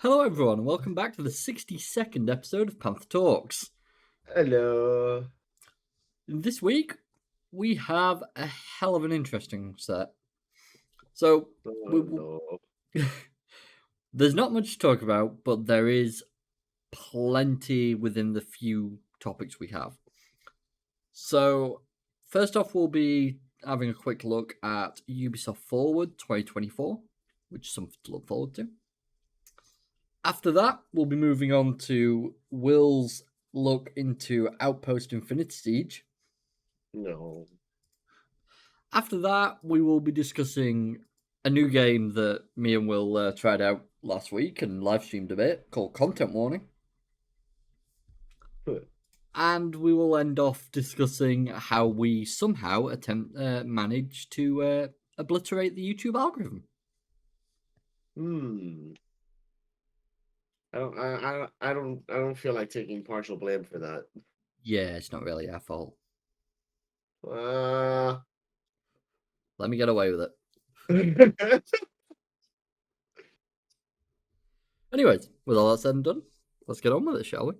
Hello, everyone, and welcome back to the 62nd episode of PandTha Talks. Hello. This week, we have a hell of an interesting set. So, Oh no. there's not much to talk about, but there is plenty within the few topics we have. So, first off, we'll be having a quick look at Ubisoft Forward 2024, which is something to look forward to. After that, we'll be moving on to Will's look into Outpost Infinity Siege. No. After that, we will be discussing a new game that me and Will tried out last week and live streamed a bit called Content Warning. And we will end off discussing how we somehow manage to obliterate the YouTube algorithm. I don't feel like taking partial blame for that. Yeah, it's not really our fault. Uh Let me get away with it. Anyways, with all that said and done, let's get on with it, shall we?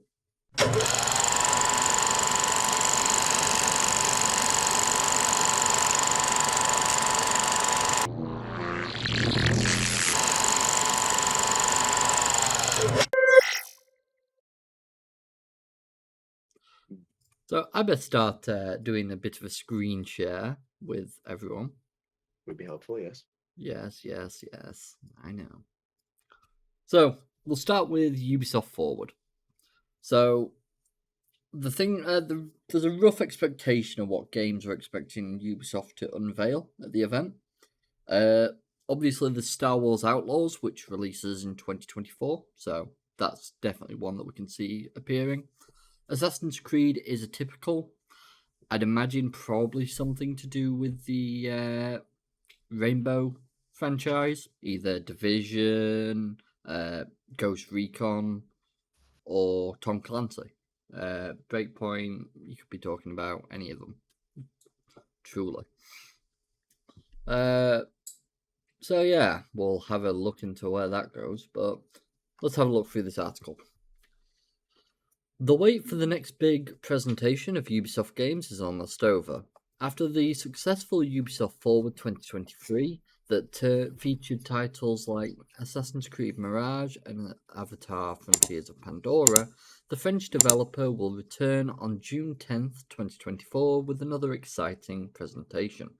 So I better start doing a bit of a screen share with everyone. Would be helpful, yes. Yes. I know. So we'll start with Ubisoft Forward. So the thing, there's a rough expectation of what games we're expecting Ubisoft to unveil at the event. Obviously, the Star Wars Outlaws, which releases in 2024, so that's definitely one that we can see appearing. Assassin's Creed is a typical. I'd imagine probably something to do with the Rainbow franchise, either Division, Ghost Recon, or Tom Clancy. Breakpoint, you could be talking about any of them. Truly. So yeah, we'll have a look into where that goes, but let's have a look through this article. The wait for the next big presentation of Ubisoft games is almost over. After the successful Ubisoft Forward 2023 that featured titles like Assassin's Creed Mirage and Avatar Frontiers of Pandora, the French developer will return on June 10th, 2024 with another exciting presentation.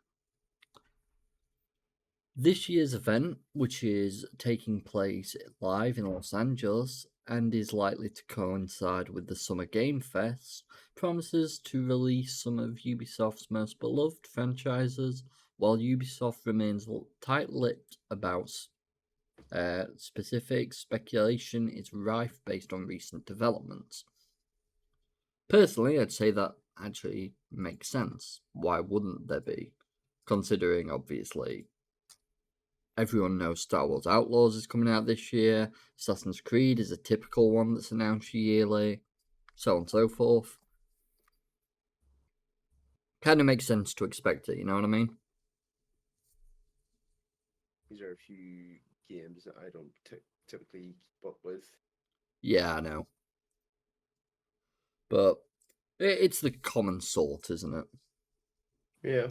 This year's event, which is taking place live in Los Angeles and is likely to coincide with the Summer Game Fest, promises to release some of Ubisoft's most beloved franchises, while Ubisoft remains tight-lipped about specifics. Speculation is rife based on recent developments. Personally, I'd say that actually makes sense. Why wouldn't there be? Considering, obviously, everyone knows Star Wars Outlaws is coming out this year. Assassin's Creed is a typical one that's announced yearly, so on and so forth. Kind of makes sense to expect it, you know what I mean? These are a few games that I don't typically keep up with. Yeah, I know. But it's the common sort, isn't it? Yeah.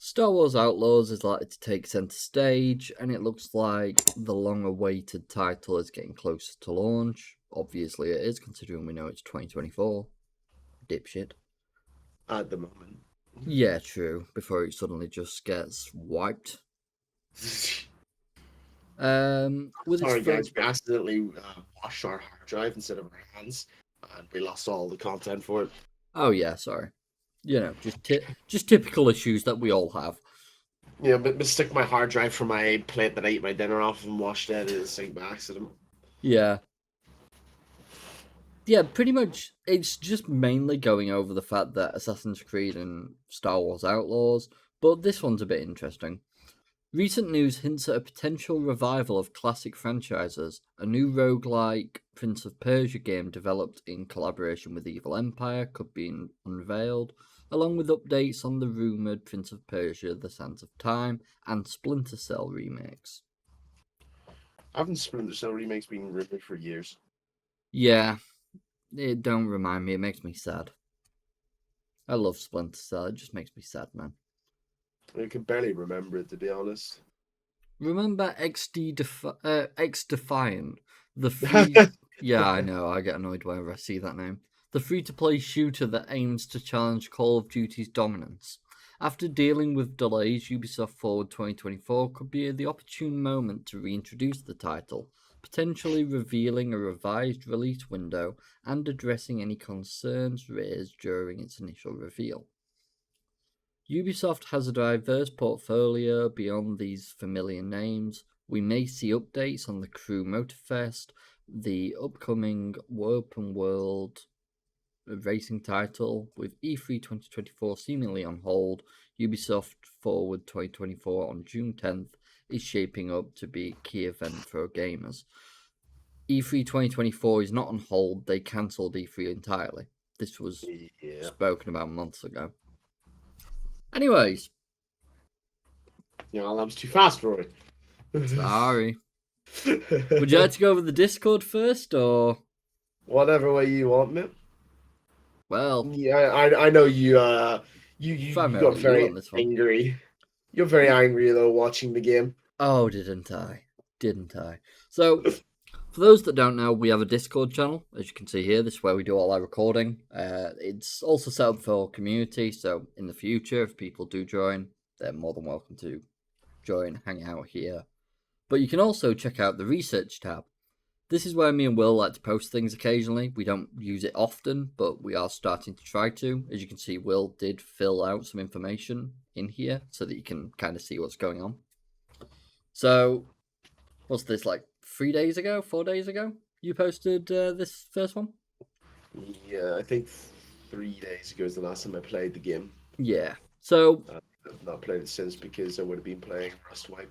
Star Wars Outlaws is likely to take centre stage, and it looks like the long-awaited title is getting closer to launch. Obviously it is, considering we know it's 2024. Dipshit. At the moment. Yeah, true. Before it suddenly just gets wiped. Sorry, guys, we accidentally washed our hard drive instead of our hands, and we lost all the content for it. Oh yeah, sorry. You know, just typical issues that we all have. Yeah, but mistook my hard drive for my plate that I eat my dinner off and washed it in the sink by accident. Yeah. Yeah, pretty much it's just mainly going over the fact that Assassin's Creed and Star Wars Outlaws, but this one's a bit interesting. Recent news hints at a potential revival of classic franchises. A new roguelike Prince of Persia game developed in collaboration with Evil Empire could be unveiled, along with updates on the rumoured Prince of Persia: The Sands of Time and Splinter Cell remakes. Haven't Splinter Cell remakes been rumored for years? Yeah, it don't remind me. It makes me sad. I love Splinter Cell. It just makes me sad, man. I can barely remember it, to be honest. Remember X Defiant, the free? Yeah, I know. I get annoyed whenever I see that name. The free-to-play shooter that aims to challenge Call of Duty's dominance. After dealing with delays, Ubisoft Forward 2024 could be the opportune moment to reintroduce the title, potentially revealing a revised release window and addressing any concerns raised during its initial reveal. Ubisoft has a diverse portfolio beyond these familiar names. We may see updates on the Crew Motorfest, the upcoming open world racing title, with E3 2024 seemingly on hold. Ubisoft Forward 2024 on June 10th is shaping up to be a key event for gamers. E3 2024 is not on hold, they cancelled E3 entirely. This was Yeah. spoken about months ago. Anyways, You know, that was too fast, Roy. sorry. Would you like to go over the Discord first, or? Whatever way you want, man. Well, Yeah, I know you. You got primarily you on very this one. angry. You're very angry though watching the game. Oh, didn't I? Didn't I? So, for those that don't know, we have a Discord channel, as you can see here. This is where we do all our recording. It's also set up for community, so in the future, if people do join, they're more than welcome to join, hang out here. But you can also check out the research tab. This is where me and Will like to post things occasionally. We don't use it often, but we are starting to try to. As you can see, Will did fill out some information in here so that you can kind of see what's going on. So, what's this, like 3 days ago, 4 days ago? You posted this first one? Yeah, I think 3 days ago is the last time I played the game. Yeah. So, I've not played it since because I would have been playing Rustwipe.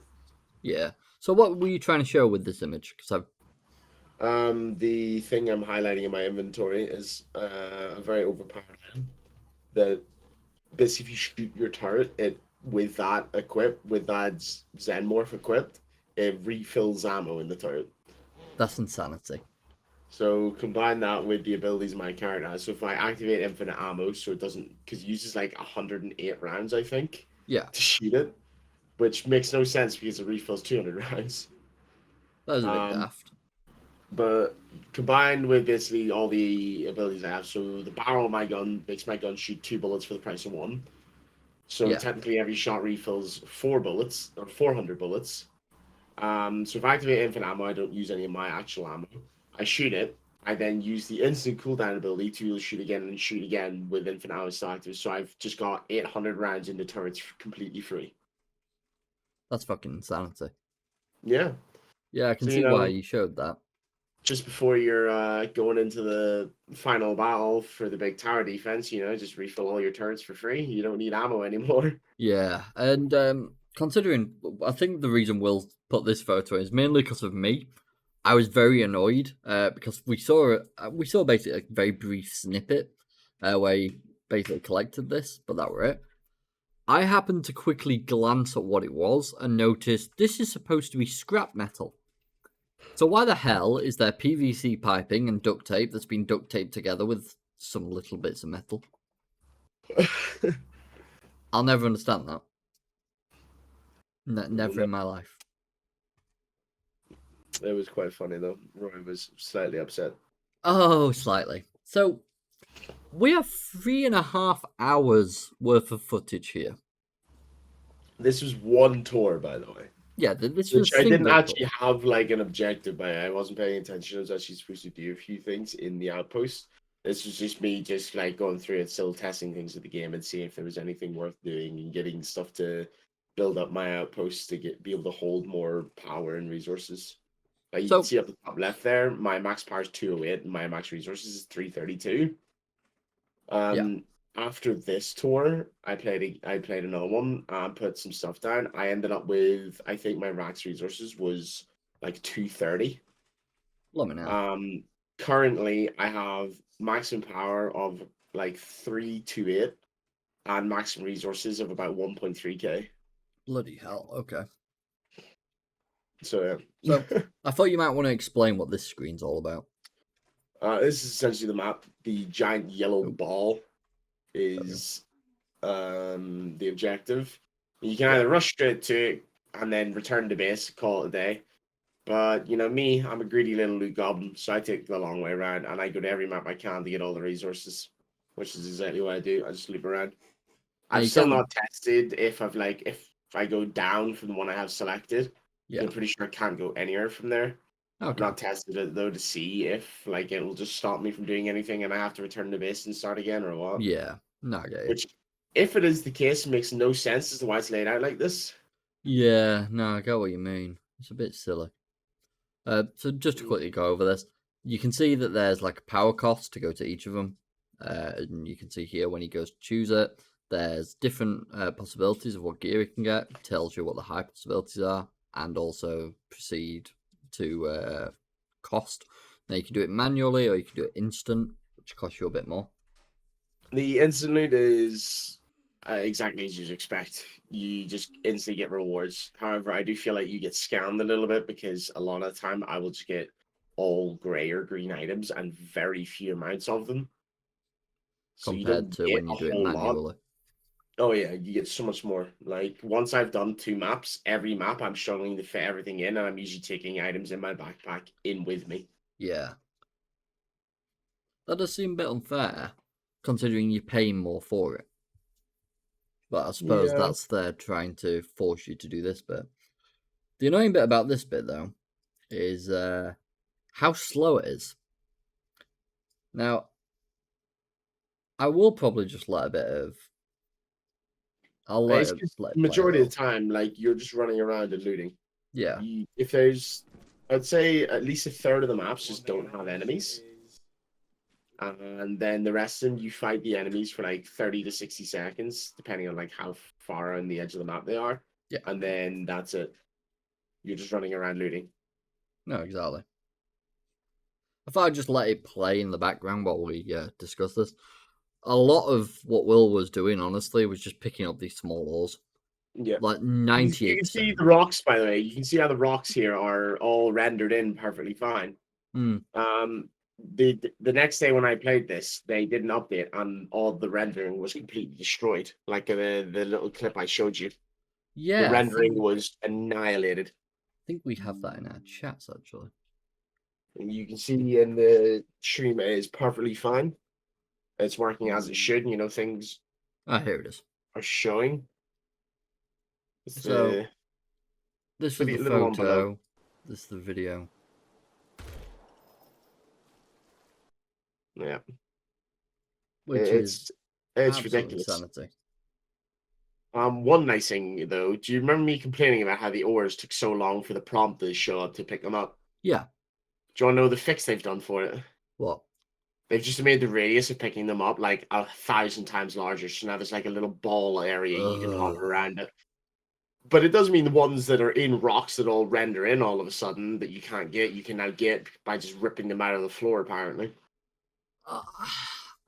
yeah. So, what were you trying to show with this image? Because The thing I'm highlighting in my inventory is a very overpowered item that basically if you shoot your turret, it with that equipped, with that Xenomorph equipped, it refills ammo in the turret. that's insanity. So combine that with the abilities of my character. So if I activate infinite ammo, so it doesn't, because it uses like 108 rounds, I think, Yeah, to shoot it, which makes no sense because it refills 200 rounds. that was a bit Um, daft. but combined with basically all the abilities I have, so the barrel of my gun makes my gun shoot 2 bullets for the price of one. So Yeah, technically, every shot refills 4 bullets or 400 bullets. So if I activate infinite ammo, I don't use any of my actual ammo. I shoot it. I then use the instant cooldown ability to shoot again and shoot again with infinite ammo still active. So I've just got 800 rounds in the turrets completely free. that's fucking insanity. Yeah. Yeah, I can So, see why you showed that. just before you're going into the final battle for the big tower defense, just refill all your turrets for free. You don't need ammo anymore. Yeah, and considering, I think the reason Will put this photo is mainly because of me. I was very annoyed because we saw basically a very brief snippet where he basically collected this, but that were it. I happened to quickly glance at what it was and noticed this is supposed to be scrap metal. So why the hell is there PVC piping and duct tape that's been duct taped together with some little bits of metal? I'll never understand that. Never in my life. It was quite funny though. Roy was slightly upset. Oh, slightly. So we have 3.5 hours worth of footage here. This was one tour, by the way. Yeah, this Which was I didn't single actually tour. have like an objective by. I wasn't paying attention. I was actually supposed to do a few things in the outpost. This was just me just like going through it, still testing things with the game and seeing if there was anything worth doing and getting stuff to build up my outpost to be able to hold more power and resources. Like you can So see up the top left there, my max power is 208 and my max resources is 332. yeah, After this tour, I played another one and put some stuff down. I ended up with, I think my max resources was like 230. let me know. Currently I have maximum power of like 328 and maximum resources of about 1.3k. Bloody hell. Okay. So So I thought you might want to explain what this screen's all about. this is essentially the map. The giant yellow Oh, ball there we go. is the objective. You can Yeah. either rush straight to it and then return to base, call it a day. But you know me, I'm a greedy little loot goblin, so I take the long way around and I go to every map I can to get all the resources, which is exactly what I do. I just loop around. Now I've you still can. not tested if I go down from the one I have selected. Yeah. I'm pretty sure I can't go anywhere from there. I've Okay. not tested it though to see if like it'll just stop me from doing anything and I have to return to base and start again or what. Yeah. No, I get you. Which, if it is the case, makes no sense as to why it's laid out like this. Yeah. No, I get what you mean. It's a bit silly. So just to quickly go over this, you can see that there's like a power cost to go to each of them. And you can see here when he goes to choose it, there's different possibilities of what gear he can get. It tells you what the high possibilities are, and also proceed to cost. Now you can do it manually or you can do it instant, which costs you a bit more. The instant loot is exactly as you'd expect. You just instantly get rewards. However, I do feel like you get scammed a little bit because a lot of the time I will just get all gray or green items and very few amounts of them. So you Compared don't to get when a you do it whole lot. manually. Oh yeah, you get so much more. Like once I've done 2 maps, every map I'm struggling to fit everything in, and I'm usually taking items in my backpack in with me. Yeah. That does seem a bit unfair, considering you're paying more for it. But I suppose Yeah. that's they're trying to force you to do this bit. The annoying bit about this bit, though, is how slow it is. Now, I will probably just let a bit of. I'll It's let it, just let the it play a majority of little. the time, like you're just running around and looting. Yeah, If there's, I'd say at least a third of the maps just don't have enemies, and then the rest of them you fight the enemies for like 30 to 60 seconds, depending on like how far on the edge of the map they are, yeah, and then that's it. You're just running around looting. no, exactly. If I just let it play in the background while we discuss this, a lot of what Will was doing, honestly, was just picking up these small ores. Yeah. Like You can see 98%. the rocks, by the way. You can see how the rocks here are all rendered in perfectly fine. Mm, Um, the next day when I played this, they did an update and all the rendering was completely destroyed. Like the little clip I showed you, the yeah, rendering was annihilated. I think we have that in our chats actually. And you can see in the stream it is perfectly fine. It's working as it should. You know, things Ah, here it is. are showing. It's So the this is the little one below. photo. This is the video. Yeah, Which is it's it's absolute ridiculous. insanity. One nice thing though, do you remember me complaining about how the ores took so long for the prompt to show up to pick them up? Yeah. Do you want to know the fix they've done for it? What? They've just made the radius of picking them up like 1,000 times larger. So now there's like a little ball area you can hover Ugh. around it. But it does mean the ones that are in rocks that all render in all of a sudden that you can't get, you can now get by just ripping them out of the floor, apparently. Uh,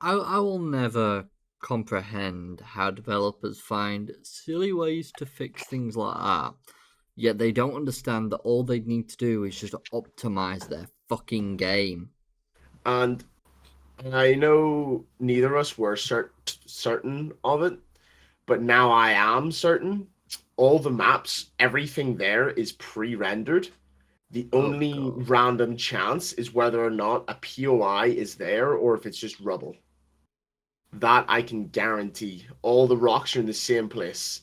I will never comprehend how developers find silly ways to fix things like that. Yet they don't understand that all they need to do is just optimize their fucking game. And I know neither of us were certain of it, but now I am certain. All the maps, everything there is pre-rendered. The Oh only god. random chance is whether or not a POI is there or if it's just rubble. That I can guarantee. All the rocks are in the same place.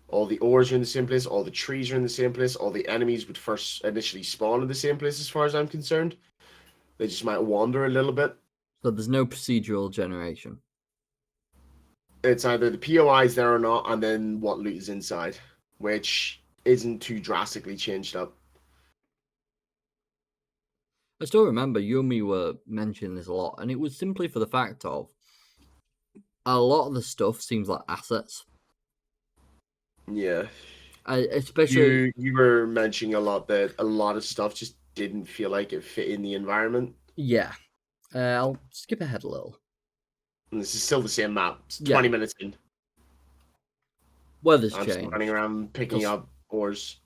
All the ores are in the same place. All the trees are in the same place. All the enemies would first initially spawn in the same place, as far as I'm concerned. They just might wander a little bit. So there's no procedural generation. It's either the POIs there or not, and then what loot is inside, which isn't too drastically changed up. I still remember you and me were mentioning this a lot, and it was simply for the fact of a lot of the stuff seems like assets. Yeah. Especially, You were mentioning a lot that a lot of stuff just didn't feel like it fit in the environment. yeah. I'll skip ahead a little. And this is still the same map. It's Yeah, 20 minutes in. weather's I'm still running changed. around picking Just up ores.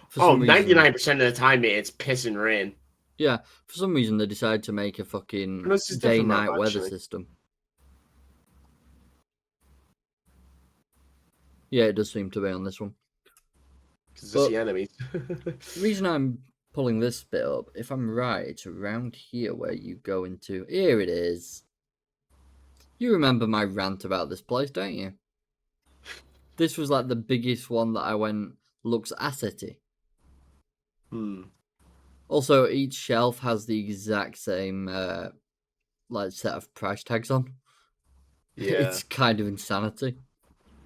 For Oh, some reason, 99% of the time, mate, it's piss and rain. yeah, for some reason they decided to make a And fucking this is a different map, day-night weather actually. system. Yeah, it does seem to be on this one. Because it's But the enemies. the reason I'm pulling this bit up, if I'm right, it's around here where you go into. Here it is. You remember my rant about this place, don't you? This was like the biggest one that I went looks assety. Also, each shelf has the exact same like set of price tags on. Yeah. It's kind of insanity.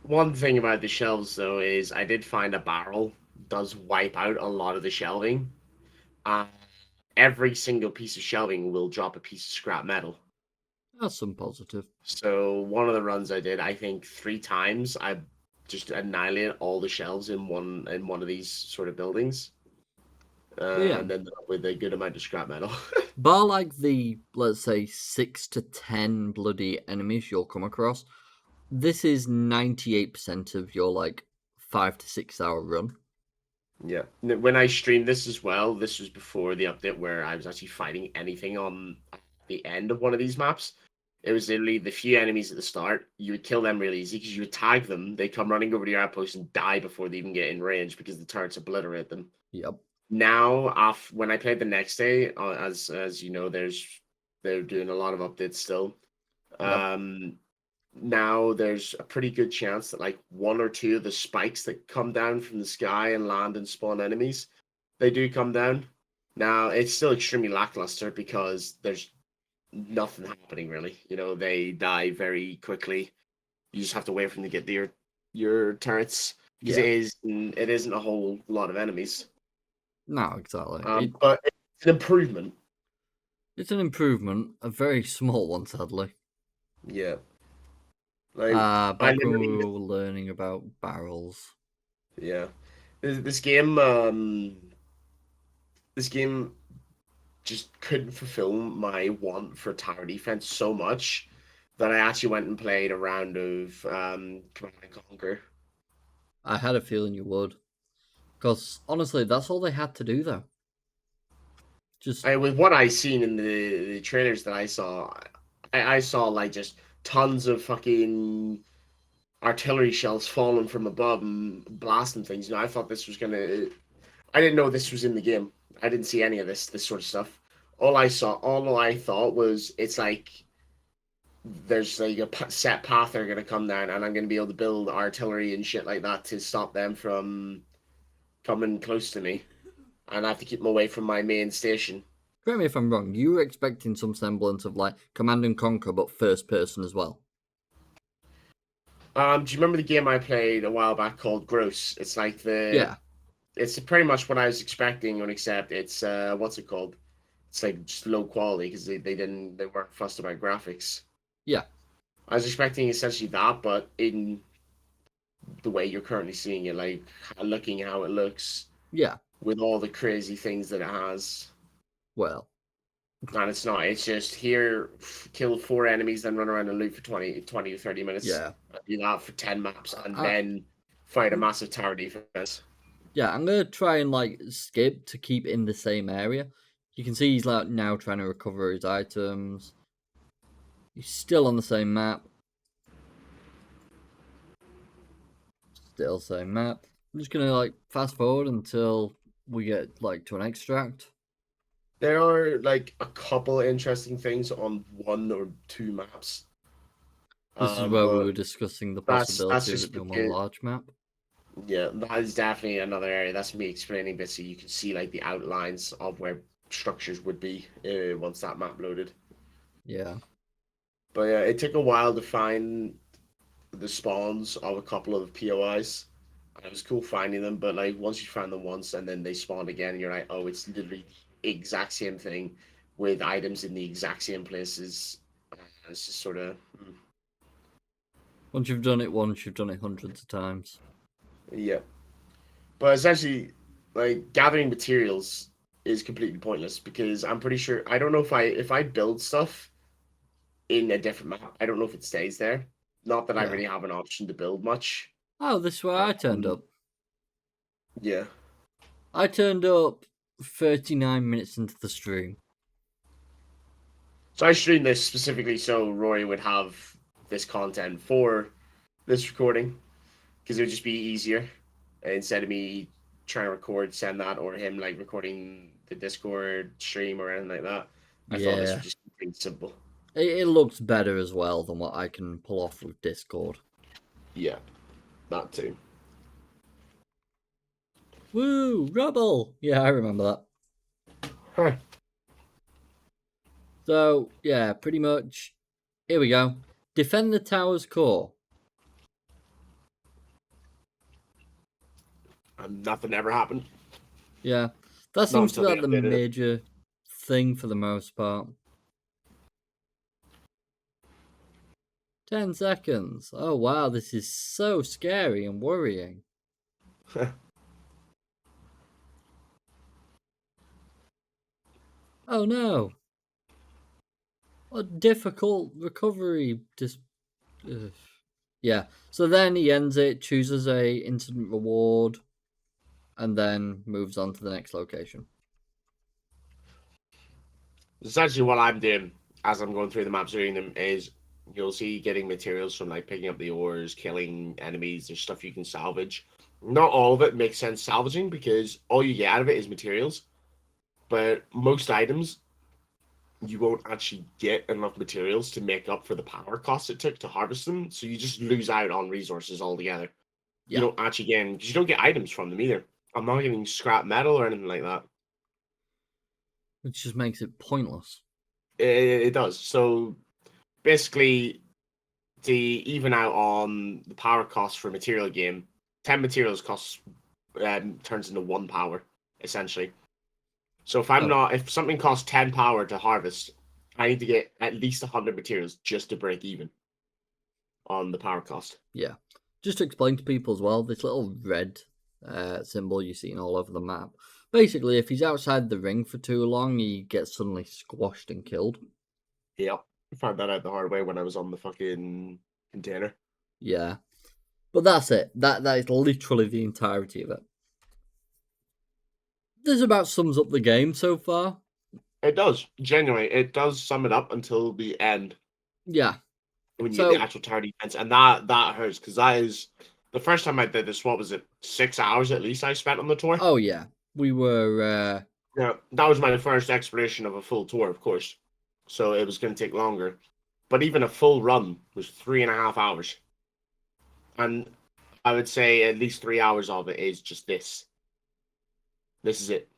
One thing about the shelves, though, is I did find a barrel does wipe out a lot of the shelving. Uh, every single piece of shelving will drop a piece of scrap metal. That's some positive. So one of the runs I did, I think 3 times, I just annihilated all the shelves in one of these sort of buildings, But yeah, and ended up with a good amount of scrap metal. bar like the, let's say, 6 to 10 bloody enemies you'll come across, this is 98% of your like 5 to 6 hour run. Yeah. When I streamed this as well, this was before the update where I was actually fighting anything on the end of one of these maps. It was literally the few enemies at the start. You would kill them really easy because you would tag them. They come running over to your outpost and die before they even get in range because the turrets obliterate them. Yep. Now, when I played the next day, as you know, they're doing a lot of updates still. Yep. Now there's a pretty good chance that like one or two of the spikes that come down from the sky and land and spawn enemies, they do come down. Now it's still extremely lackluster because there's nothing happening really. You know, they die very quickly. You just have to wait for them to get to your turrets because Yeah. it isn't a whole lot of enemies. No, exactly. But it's an improvement. It's an improvement, a very small one, sadly. Yeah. Like I Back when we literally, were learning about barrels. yeah. This game just couldn't fulfill my want for tower defense so much that I actually went and played a round of Command and Conquer. I had a feeling you would. Because honestly, that's all they had to do, though. Just, With what I seen in the trailers that I saw, I saw like just tons of fucking artillery shells falling from above and blasting things. You know, I thought this was gonna. I didn't know this was in the game. I didn't see any of this sort of stuff. All I thought was it's like there's like a set path they're gonna come down, and I'm gonna be able to build artillery and shit like that to stop them from coming close to me, and I have to keep them away from my main station. correct me if I'm wrong, you were expecting some semblance of like Command and Conquer, but first person as well. Do you remember the game I played a while back called Gross? It's like Yeah. it's pretty much what I was expecting, except it's what's it called? It's like just low quality because they weren't fussed about graphics. Yeah. I was expecting essentially that, but in the way you're currently seeing it, like looking how it looks Yeah. with all the crazy things that it has. Well. And it's not. It's just here, kill 4 enemies, then run around and loot for 20 or 30 minutes. Yeah. Do that for 10 maps, and then fight a massive tower defense. Yeah, I'm gonna try and like skip to keep in the same area. You can see he's like now trying to recover his items. He's still on the same map. Still same map. I'm just gonna like fast forward until we get like to an extract. There are like a couple interesting things on 1 or 2 maps. This is where we But were discussing the that's possibility of just it being a because large map. yeah, that is definitely another area. That's me explaining this so you can see like the outlines of where structures would be once that map loaded. Yeah. But yeah, it took a while to find the spawns of a couple of POIs. It was cool finding them, but like once you find them once and then they spawn again, and you're like, oh, it's literally the exact same thing with items in the exact same places. It's just sort of Once you've done it once, you've done it hundreds of times. yeah. But essentially, like gathering materials is completely pointless because I'm pretty sure I don't know if I build stuff in a different map, I don't know if it stays there. Not that I Yeah. really have an option to build much. Oh, this is where I turned Um, up. yeah. I turned up 39 minutes into the stream. So I streamed this specifically so Rory would have this content for this recording because it would just be easier instead of me trying to record, send that, or him like recording the Discord stream or anything like that. I thought this Yeah. would just be pretty simple. It looks better as well than what I can pull off with Discord. Yeah, that too. Woo! Rubble! Yeah, I remember that. Huh. So, yeah, pretty much. Here we go. Defend the tower's core. And nothing ever happened. Yeah, that seems to be until like the they updated it. major thing for the most part. 10 seconds. Oh wow, this is so scary and worrying. Oh no. A difficult recovery. Yeah, so then he ends it, chooses a instant reward, and then moves on to the next location. Essentially, what I'm doing as I'm going through the maps reading them is you'll see getting materials from like picking up the ores, killing enemies. There's stuff you can salvage. Not all of it makes sense salvaging because all you get out of it is materials. But most items, you won't actually get enough materials to make up for the power cost it took to harvest them. So you just lose out on resources altogether. Yeah. You don't actually get, because you don't get items from them either. I'm not getting scrap metal or anything like that. Which just makes it pointless. It does. So basically, to even out on the power cost for a material game, 10 materials costs turns into 1 power, essentially. So if something costs 10 power to harvest, I need to get at least 100 materials just to break even on the power cost. Yeah. Just to explain to people as well, this little red symbol you're seeing all over the map. Basically, if he's outside the ring for too long, he gets suddenly squashed and killed. Yep. I found that out the hard way when I was on the fucking container. Yeah. But that's it. That is literally the entirety of it. This about sums up the game so far. It does. Genuinely, it does sum it up until the end. Yeah. When you get the actual tower defense. And that hurts, because that is the first time I did this, what was it? 6 hours at least I spent on the tour. Oh yeah. We were Yeah, that was my first exploration of a full tour, of course. So it was gonna take longer. But even a full run was 3.5 hours. And I would say at least 3 hours of it is just this. This is it.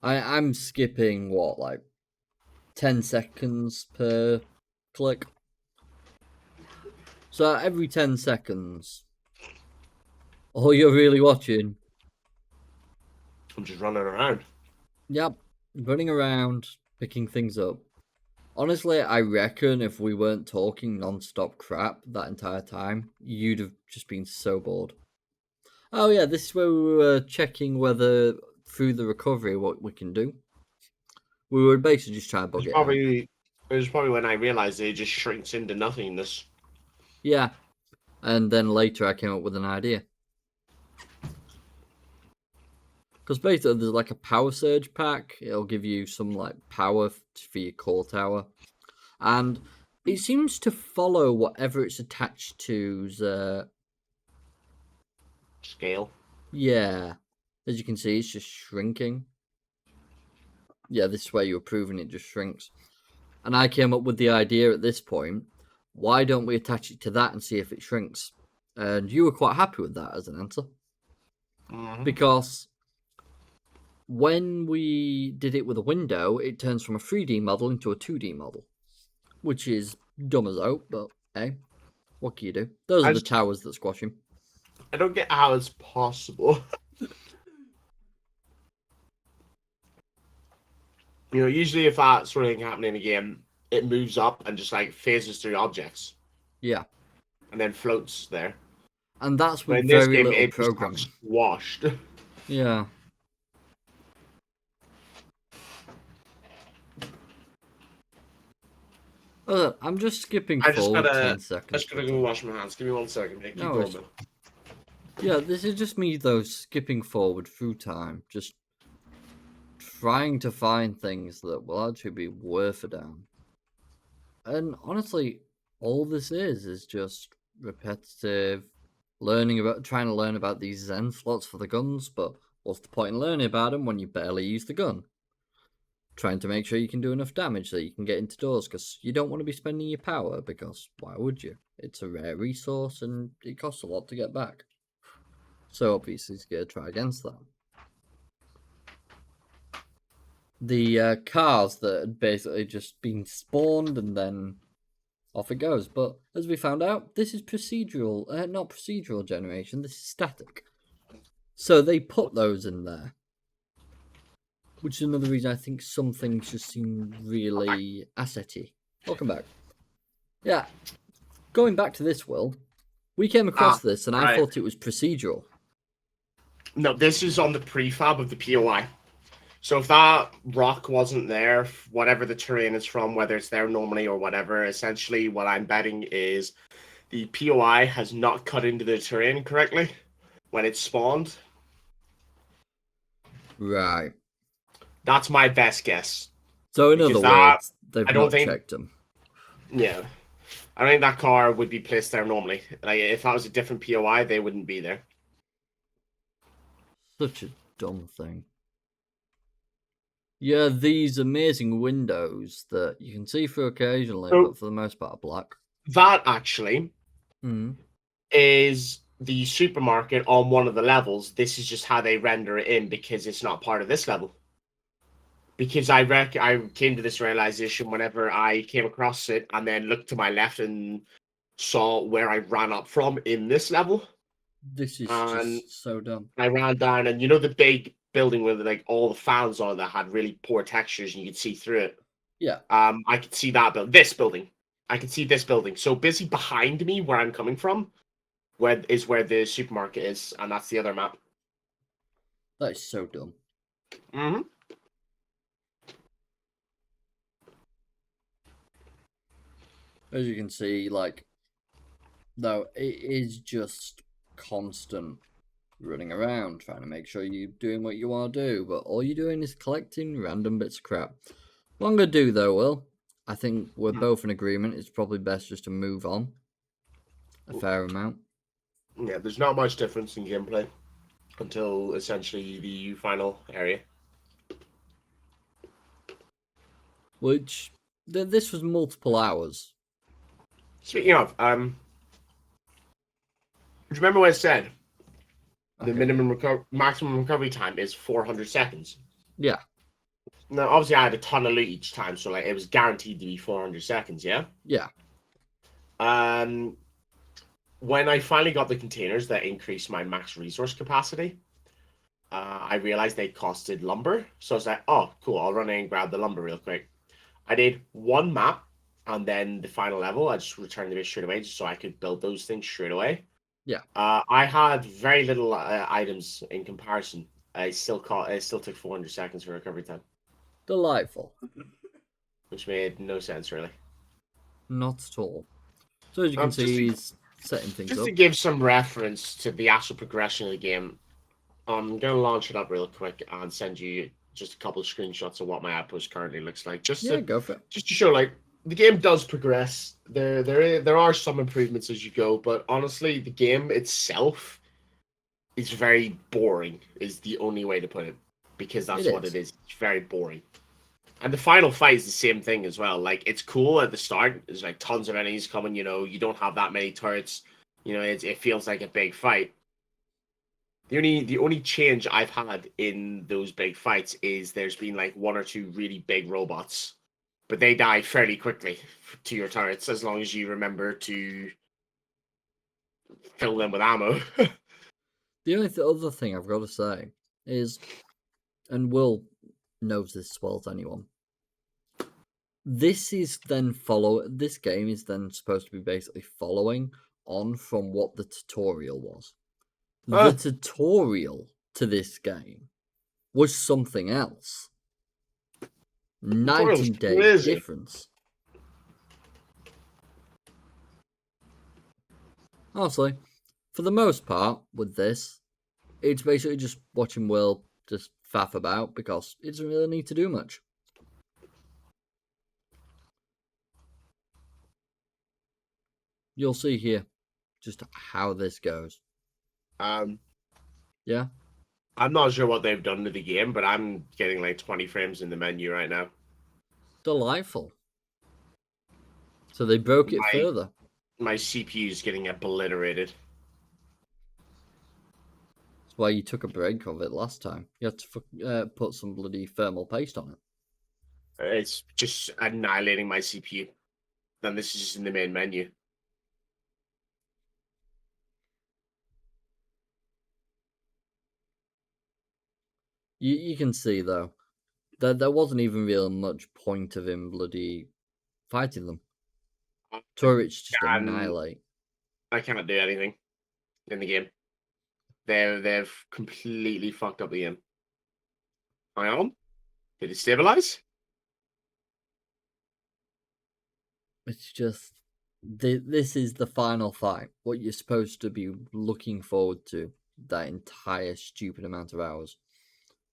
I'm skipping what, like 10 seconds per click. So every 10 seconds, all you're really watching. I'm just running around. Yep, running around, picking things up. Honestly, I reckon if we weren't talking non-stop crap that entire time, you'd have just been so bored. Oh yeah, this is where we were checking whether through the recovery what we can do. We were basically just trying to bug it out. It was probably when I realized it just shrinks into nothingness. Yeah, and then later I came up with an idea. Because basically there's like a power surge pack. It'll give you some like power for your core tower. And it seems to follow whatever it's attached to's scale. Yeah. As you can see, it's just shrinking. Yeah, this is where you were proving it just shrinks. And I came up with the idea at this point, why don't we attach it to that and see if it shrinks? And you were quite happy with that as an answer. Mm-hmm. Because when we did it with a window, it turns from a 3D model into a 2D model. Which is dumb as out, but hey, what can you do? Those are the towers that squash him. I don't get how it's possible. You know, usually if that sort of thing happening in a game, it moves up and just like phases through objects. Yeah. And then floats there. And that's with very little programming. Just washed. Yeah. I'm just skipping forward 10 seconds. I just gotta go wash my hands. Give me 1 second. Keep going, man. Yeah, this is just me, though, skipping forward through time, just trying to find things that will actually be worth a damn. And honestly, all this is just repetitive, trying to learn about these Zen slots for the guns, but what's the point in learning about them when you barely use the gun? Trying to make sure you can do enough damage so you can get into doors, because you don't want to be spending your power, because why would you? It's a rare resource and it costs a lot to get back. So obviously it's going to try against that. The cars that had basically just been spawned and then off it goes. But as we found out, this is procedural, not procedural generation, this is static. So they put those in there. Which is another reason I think some things just seem really asset-y. Welcome back. Yeah, going back to this world, we came across this and I thought it was procedural. No, this is on the prefab of the POI. So if that rock wasn't there, whatever the terrain is from, whether it's there normally or whatever, essentially what I'm betting is the POI has not cut into the terrain correctly when it spawned. Right. That's my best guess. So in other words, they've not checked them. Yeah. I don't think that car would be placed there normally. Like, if that was a different POI, they wouldn't be there. Such a dumb thing. Yeah, these amazing windows that you can see through occasionally, but for the most part are black. That actually is the supermarket on one of the levels. This is just how they render it in because it's not part of this level. Because I came to this realization whenever I came across it and then looked to my left and saw where I ran up from in this level. This is just so dumb. I ran down, and you know the big building with like all the fans on that had really poor textures, and you could see through it. Yeah. I could see that this building. I could see this building. So busy behind me, where I'm coming from, where the supermarket is, and that's the other map. That is so dumb. Mm-hmm. As you can see, like, though, it is just constant running around trying to make sure you're doing what you want to do, but all you're doing is collecting random bits of crap. What I'm going to do, though, Will, I think we're both in agreement. It's probably best just to move on a fair amount. Yeah, there's not much difference in gameplay until essentially the final area. Which, this was multiple hours. Speaking of, do you remember what it said? The maximum recovery time is 400 seconds. Yeah. Now, obviously, I had a ton of loot each time, so like it was guaranteed to be 400 seconds. Yeah. Yeah. When I finally got the containers that increased my max resource capacity, I realized they costed lumber. So I was like, oh, cool, I'll run in and grab the lumber real quick. I did one map, and then the final level, I just returned the bit straight away just so I could build those things straight away. Yeah. I had very little items in comparison. I still took 400 seconds for recovery time. Delightful. Which made no sense, really. Not at all. So as you can see, he's setting things up. Just to give some reference to the actual progression of the game, I'm going to launch it up real quick and send you just a couple of screenshots of what my outpost currently looks like. Go for it. Just to show, like, the game does progress. There are some improvements as you go, but honestly, the game itself is very boring, is the only way to put it. Because that's what it is. It's very boring. And the final fight is the same thing as well. Like, it's cool at the start. There's like tons of enemies coming, you don't have that many turrets. It feels like a big fight. The only change I've had in those big fights is there's been like one or two really big robots, but they die fairly quickly to your turrets as long as you remember to fill them with ammo. The only other thing I've got to say is, and Will knows this as well as anyone, this game is then supposed to be basically following on from what the tutorial was. The tutorial to this game was something else. 90-day difference. Honestly, For the most part, with this, it's basically just watching Will just faff about because it doesn't really need to do much. You'll see here just how this goes. Um, Yeah? I'm not sure what they've done to the game, but I'm getting like 20 frames in the menu right now. Delightful. So they broke it My further. my CPU is getting obliterated. That's why you took a break of it last time. You had to put some bloody thermal paste on it. It's just annihilating my CPU. Then this is just in the main menu. You can see, though, that there wasn't even really much point of him bloody fighting them. Turrets just annihilate. I cannot do anything in the game. They've completely fucked up the game. Hang on. Did it stabilize? It's just this is the final fight. What you're supposed to be looking forward to that entire stupid amount of hours.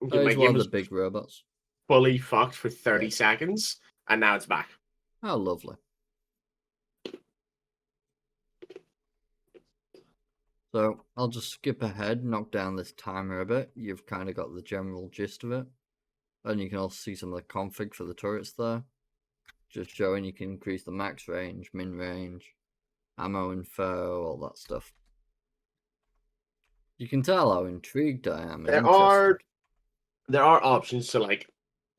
Okay, That my is one game of the was big robots. fully fucked for 30 Yeah. seconds, and now it's back. How lovely. So I'll just skip ahead, knock down this timer a bit. You've kind of got the general gist of it. And you can also see some of the config for the turrets there. Just showing you can increase the max range, min range, ammo info, all that stuff. You can tell how intrigued I am and There interested. are options to like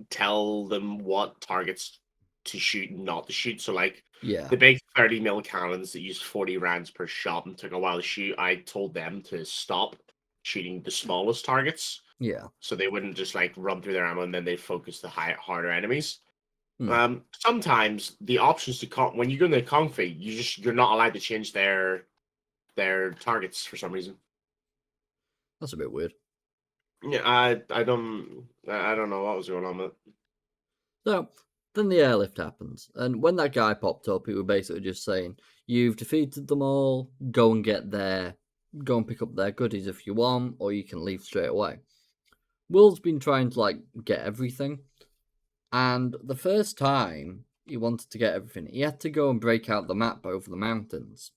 tell them what targets to shoot and not to shoot. So like Yeah, the big 30 mil cannons that use 40 rounds per shot and took a while to shoot, I told them to stop shooting the smallest targets. yeah. So they wouldn't just like run through their ammo and then they focus the harder enemies. Hmm. Sometimes the options to when you go into config, you're not allowed to change their targets for some reason. That's a bit weird. Yeah, I don't know what was going on with it. So then the airlift happens, and when that guy popped up, he was basically just saying, "You've defeated them all. Go and go and pick up their goodies if you want, or you can leave straight away." Will's been trying to like get everything, and the first time he wanted to get everything, he had to go and break out the map over the mountains.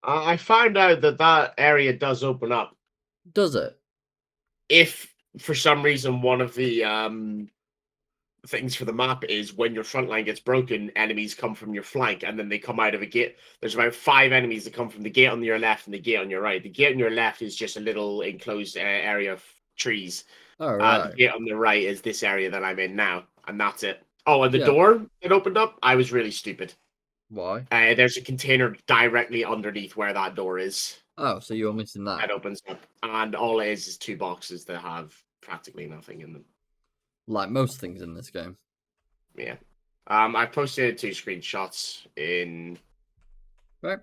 I found out that area does open up Does it? if for some reason one of the things for the map is when your front line gets broken, enemies come from your flank and then they come out of a gate. There's about 5 enemies that come from the gate on your left and the gate on your right. The gate on your left is just a little enclosed area of trees. All The right. gate on the right is this area that I'm in now, and that's it. Oh, and the Yeah. door that opened up, I was really stupid. Why? There's a container directly underneath where that door is. Oh, so you're missing that. That opens up, and all it is 2 boxes that have practically nothing in them. Like most things in this game. Yeah. I posted 2 screenshots in. Right.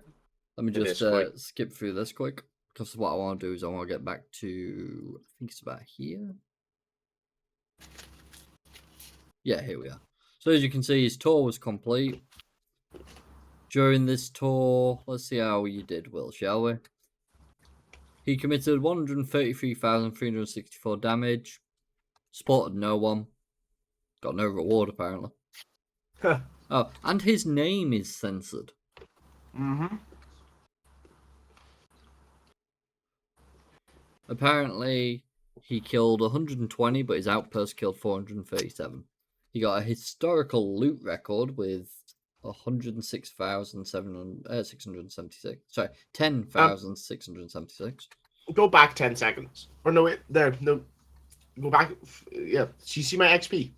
Let me The just Discord. skip through this quick. Because what I want to do is I want to get back to, I think it's about here. Yeah, here we are. So as you can see, his tour was complete. During this tour, let's see how you did, Will, shall we? He committed 133,364 damage. Spotted no one. Got no reward, apparently. Oh, and his name is censored. Mm-hmm. Apparently, he killed 120, but his outpost killed 437. He got a historical loot record with 106,676. Sorry, 10,676. Go back 10 seconds. Or no, wait, there. No. Go back. Yeah. So you see my XP?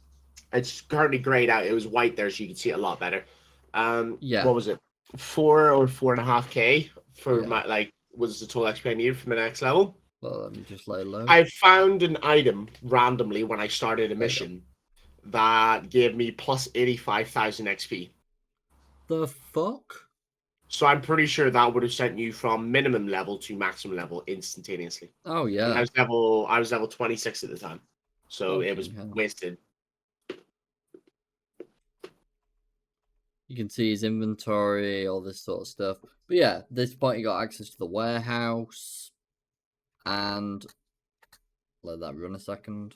It's currently grayed out. It was white there, so you can see it a lot better. Yeah. What was it? 4 or 4.5K for Yeah. my, like, was the total XP I needed for the next level. Well, let me just lay low. I found an item randomly when I started a mission that gave me plus 85,000 XP. The fuck? So I'm pretty sure that would have sent you from minimum level to maximum level instantaneously. Oh, And yeah. I was level 26 at the time. So it was Fucking hell. wasted. You can see his inventory, all this sort of stuff. But yeah, at this point you got access to the warehouse. And let that run a second.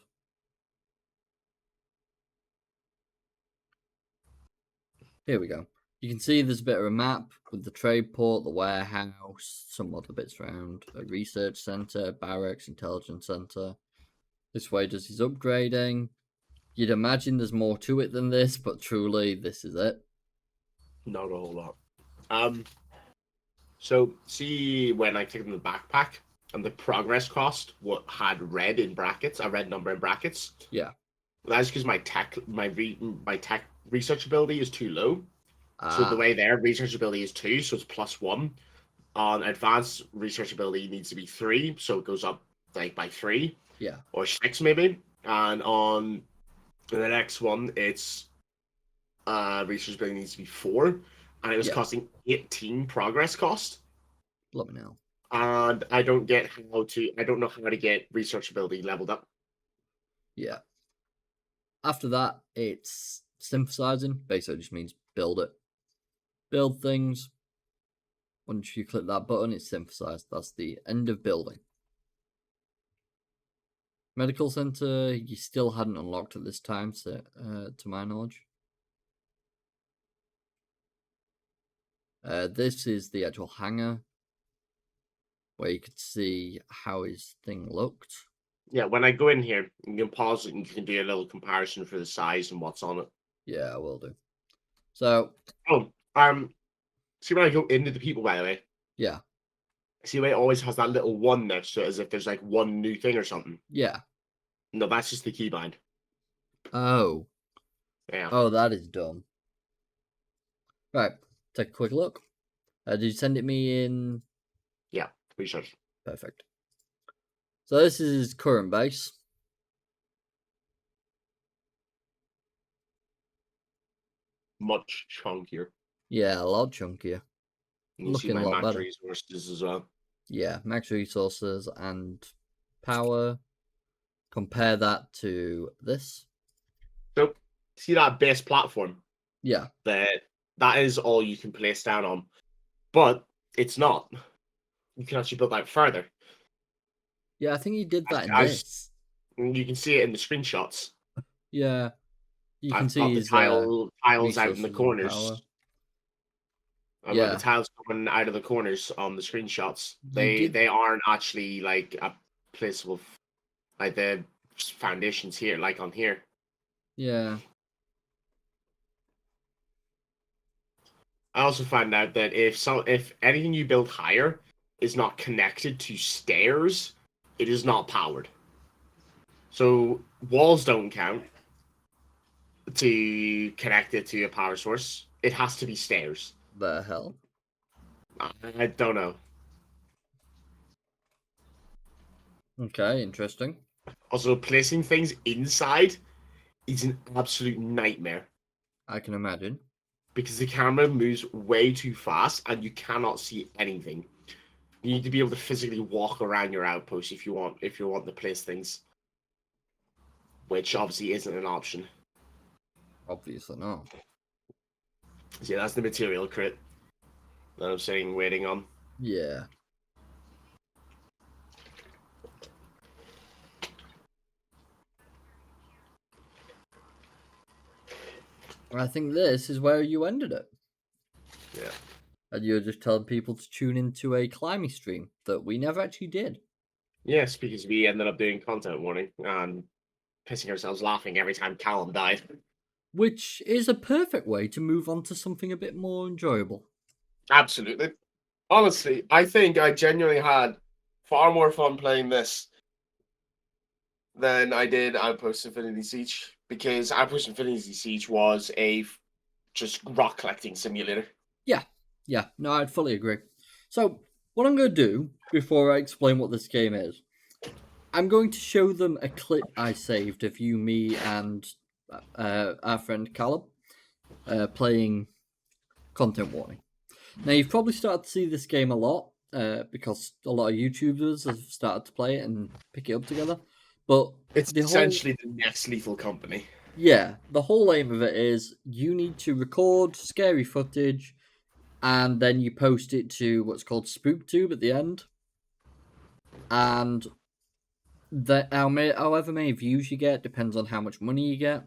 Here we go. You can see there's a bit of a map with the trade port, the warehouse, some other bits around, a research center, barracks, intelligence center. This way does his upgrading. You'd imagine there's more to it than this, but truly, this is it. Not a whole lot. So see when I clicked on the backpack and the progress cost what had red in brackets, a red number in brackets. Yeah. That's because my tech research ability is too low. So the way there, research ability is 2, so it's +1. On advanced research ability needs to be 3, so it goes up like by 3. Yeah. Or 6 maybe. And on the next one, it's research ability needs to be 4. And it was costing 18 progress cost. Let me know. And I don't know how to get research ability leveled up. Yeah. After that, it's synthesizing. Basically, just means build it. Build things. Once you click that button, it's synthesized. That's the end of building. Medical center, you still hadn't unlocked at this time, so, to my knowledge. This is the actual hangar, where you could see how his thing looked. Yeah, when I go in here, you can pause it and you can do a little comparison for the size and what's on it. Yeah, I will do. So. See when I go into the people, by the way? Yeah. See where it always has that little 1 next to it, as if there's like one new thing or something? Yeah. No, that's just the keybind. Oh. Yeah. Oh, that is dumb. Right, take a quick look. Did you send it me in? Yeah, research. Perfect. So this is his current base. Much chunkier. Yeah, a lot chunkier. And you Looking see my a lot max better. resources as well. Yeah, max resources and power. Compare that to this. So, see that base platform? Yeah. That is all you can place down on. But it's not. You can actually build out further. Yeah, I think you did that in this. You can see it in the screenshots. Yeah. You can I've see got the his tiles out in the corners. I've got the tiles coming out of the corners on the screenshots. They aren't actually like a placeable, like the foundations here, like on here. Yeah. I also found out that if anything you build higher is not connected to stairs, it is not powered. So walls don't count to connect it to a power source. It has to be stairs. The hell? I don't know. Okay, interesting. Also, placing things inside is an absolute nightmare. I can imagine. Because the camera moves way too fast and you cannot see anything. You need to be able to physically walk around your outpost if you want to place things. Which obviously isn't an option. Obviously not. So yeah, that's the material crit that I'm sitting waiting on. Yeah. I think this is where you ended it. Yeah. And you're just telling people to tune into a climbing stream that we never actually did. Yes, because we ended up doing content warning and pissing ourselves laughing every time Callum died. Which is a perfect way to move on to something a bit more enjoyable. Absolutely. Honestly, I think I genuinely had far more fun playing this than I did Outpost Infinity Siege, because Outpost Infinity Siege was a just rock collecting simulator. Yeah, no, I'd fully agree. So, what I'm going to do before I explain what this game is, I'm going to show them a clip I saved of you, me, and our friend Callum playing Content Warning. Now, you've probably started to see this game a lot because a lot of YouTubers have started to play it and pick it up together. But it's essentially the next Lethal Company. Yeah, the whole aim of it is you need to record scary footage and then you post it to what's called SpookTube at the end. And however many views you get depends on how much money you get.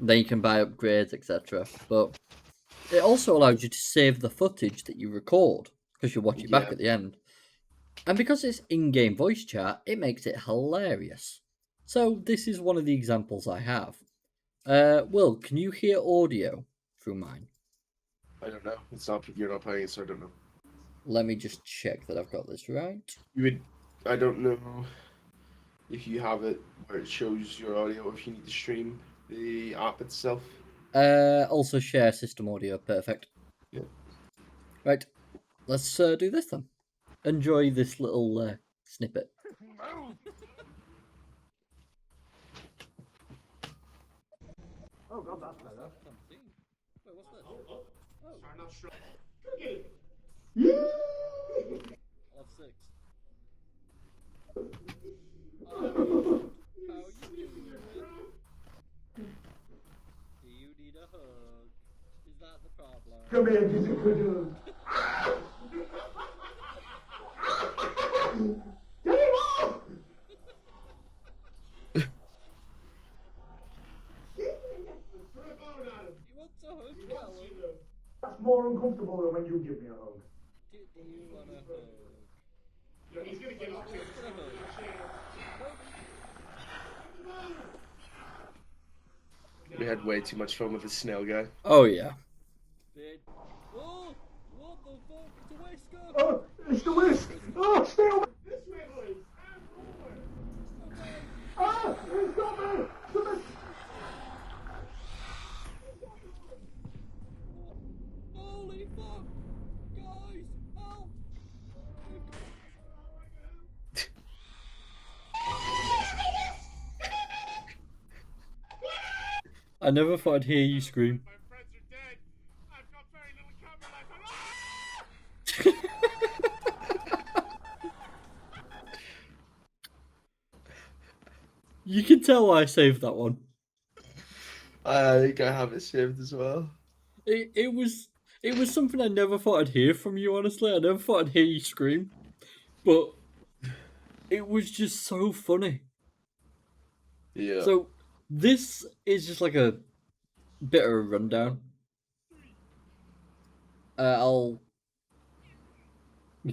Then you can buy upgrades, etc. But it also allows you to save the footage that you record because you watch it back Yeah. at the end. And because it's in-game voice chat, it makes it hilarious. So this is one of the examples I have. Will, can you hear audio through mine? I don't know. It's not. You're not playing it, so I don't know. Let me just check that I've got this right. You would. I don't know if you have it where it shows your audio. If you need to stream the app itself. Also share system audio. Perfect. Yeah. Right, let's do this then. Enjoy this little snippet. Oh god, that's better. Wait, what's this? I'm not sure. Of 6. How you doing? Do you need a hug? Is that the problem? Come here, get a good Get him off! You want a hug, Callum? That's more uncomfortable than when you give me a hug. Do you want a hug? Yeah, he's gonna get off We had way too much fun with the snail guy. Oh yeah. Oh, what the fuck? It's a waistcoat! Oh, it's the whisk! Oh, stay away! This way, boys! Ah, he's got me! Come Holy fuck! Guys, help! I never thought I'd hear you scream. My friends are dead. I've got very little camera life. You can tell why I saved that one. I think I have it saved as well. It was something I never thought I'd hear from you, honestly. I never thought I'd hear you scream. But it was just so funny. Yeah. So this is just like a bit of a rundown. I'll yeah,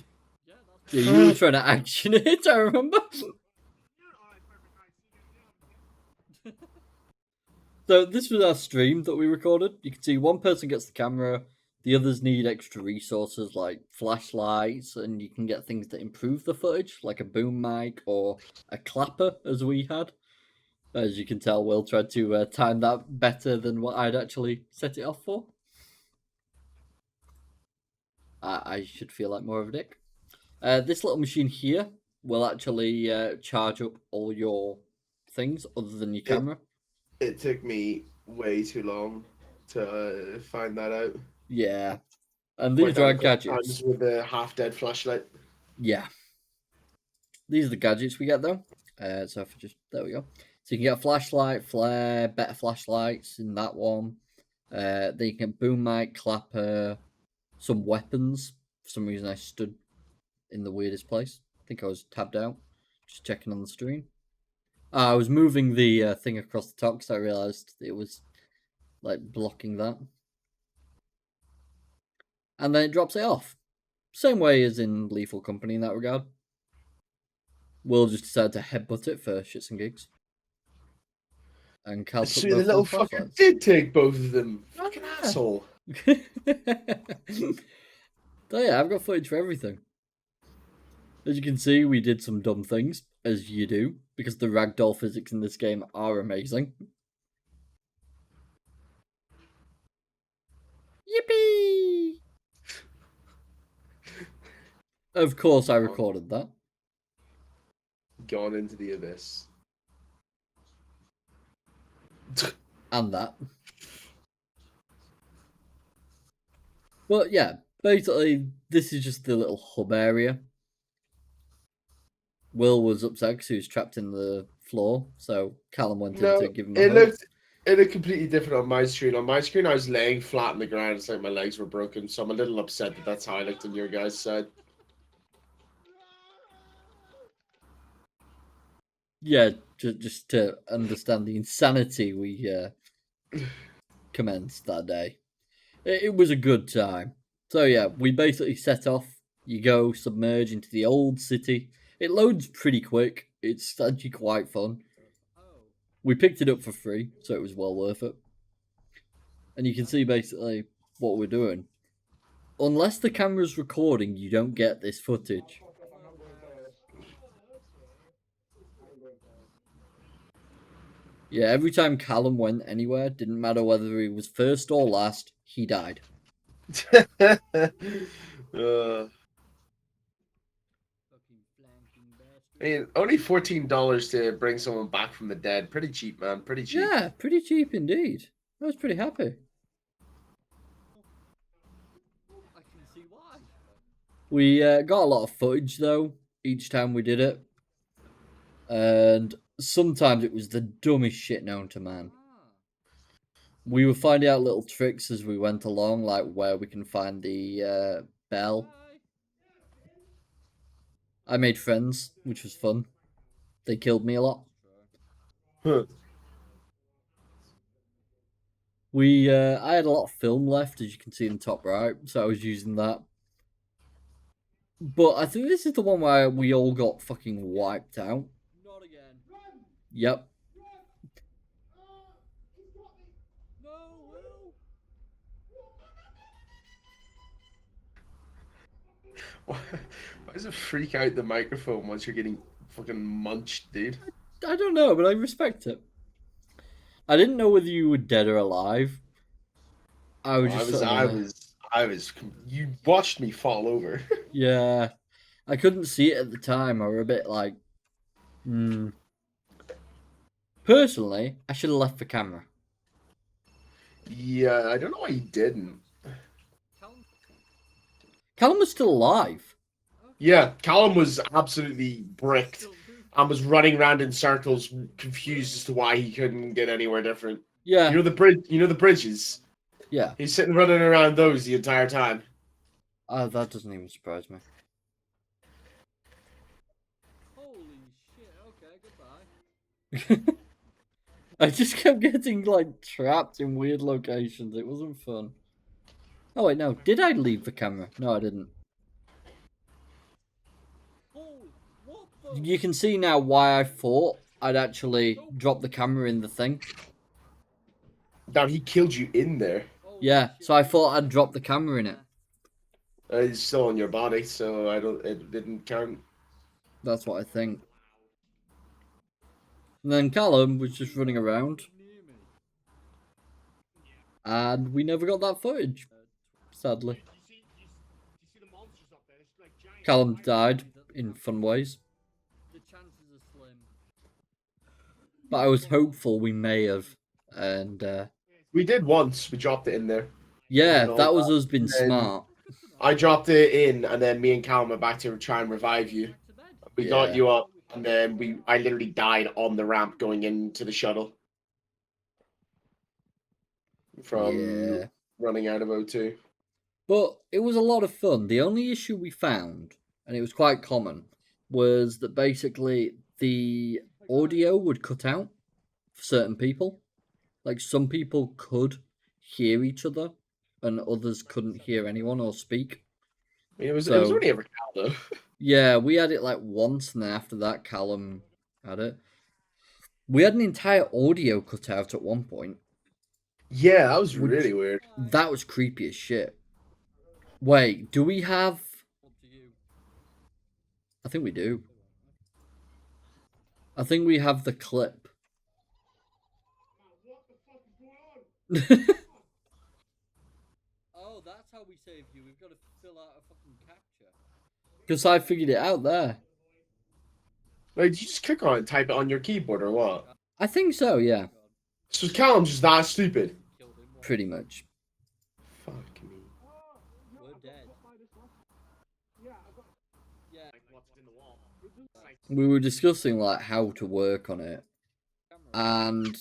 you were trying to action it, I remember. So this was our stream that we recorded. You can see one person gets the camera, the others need extra resources like flashlights, and you can get things that improve the footage, like a boom mic or a clapper, as we had. As you can tell, Will tried to time that better than what I'd actually set it off for. I should feel like more of a dick. This little machine here will actually charge up all your things other than your camera. It took me way too long to find that out. Yeah. And these are our gadgets. With the half-dead flashlight. Yeah. These are the gadgets we get though. So if I just there we go. So you can get a flashlight, flare, better flashlights in that one. Then you can get boom mic, clapper, some weapons. For some reason I stood in the weirdest place. I think I was tabbed out. Just checking on the stream. I was moving the thing across the top because I realised it was like blocking that. And then it drops it off. Same way as in Lethal Company in that regard. Will just decided to headbutt it for shits and gigs. And Cal took the little fucker did take both of them. Fucking asshole. So yeah, I've got footage for everything. As you can see, we did some dumb things, as you do, because the ragdoll physics in this game are amazing. Yippee! Of course I recorded that. Gone into the abyss. And that. But yeah, basically, this is just the little hub area. Will was upset because he was trapped in the floor, so Callum went in No, to give him a it hug. looked completely different on my screen. On my screen, I was laying flat on the ground. It's like my legs were broken, so I'm a little upset that that's how I looked on your guys' side. Yeah, just to understand the insanity we commenced that day. It was a good time. So yeah, we basically set off. You go submerge into the old city. It loads pretty quick. It's actually quite fun. We picked it up for free, so it was well worth it. And you can see basically what we're doing. Unless the camera's recording, you don't get this footage. Yeah, every time Callum went anywhere, didn't matter whether he was first or last, he died. I mean, only $14 to bring someone back from the dead. Pretty cheap, man. Pretty cheap. Yeah, pretty cheap indeed. I was pretty happy. I can see why. We got a lot of footage though each time we did it, and sometimes it was the dumbest shit known to man. We were finding out little tricks as we went along, like where we can find the bell. I made friends, which was fun. They killed me a lot. Huh. I had a lot of film left, as you can see in the top right, so I was using that. But I think this is the one where we all got fucking wiped out. Not again. Yep. No, Will. Why does it freak out the microphone once you're getting fucking munched, dude? I don't know, but I respect it. I didn't know whether you were dead or alive. I was just You watched me fall over. Yeah. I couldn't see it at the time. I were a bit like, Personally, I should have left the camera. Yeah, I don't know why you didn't. Callum was still alive. Yeah, Callum was absolutely bricked and was running around in circles, confused as to why he couldn't get anywhere different. Yeah. You know the bridge. You know the bridges. Yeah. He's sitting running around those the entire time. That doesn't even surprise me. Holy shit! Okay, goodbye. I just kept getting like trapped in weird locations. It wasn't fun. Oh wait, no. Did I leave the camera? No, I didn't. You can see now why I thought I'd actually drop the camera in the thing. Now he killed you in there. Yeah, so I thought I'd drop the camera in it. It's still on your body, so it didn't count. That's what I think. And then Callum was just running around. And we never got that footage, sadly. Callum died in fun ways. But I was hopeful we may have. And we did once. We dropped it in there. Yeah, that was us being smart. I dropped it in, and then me and Callum were back to try and revive you. We got you up, and then I literally died on the ramp going into the shuttle from running out of O2. But it was a lot of fun. The only issue we found, and it was quite common, was that basically the audio would cut out for certain people. Like some people could hear each other, and others couldn't hear anyone or speak. I mean, it was only ever Cal, though. Yeah, we had it like once, and then after that, Callum had it. We had an entire audio cut out at one point. Yeah, that was really weird. That was creepy as shit. Wait, do we have... I think we do. I think we have the clip. Oh, that's how we save you. We've got to fill out a fucking captcha. Because I figured it out there. Like, did you just click on it and type it on your keyboard or what? I think so, yeah. So Callum's just that stupid. Pretty much. Fuck me. We're dead. Yeah. Like what's in the wall? Like we were discussing like how to work on it, and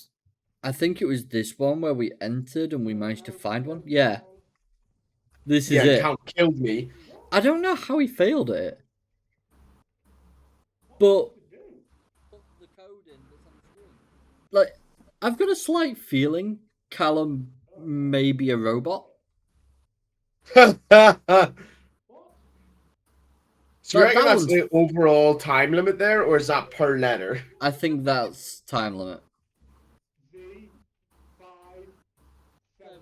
I think it was this one where we entered and we managed to find one. Yeah, this is Yeah, it. Count killed me. I don't know how he failed it, but the code in that's on screen. Like, I've got a slight feeling Callum may be a robot. So you That reckon that's one's. the overall time limit there, or is that per letter? I think that's time limit. Z, 5, 7.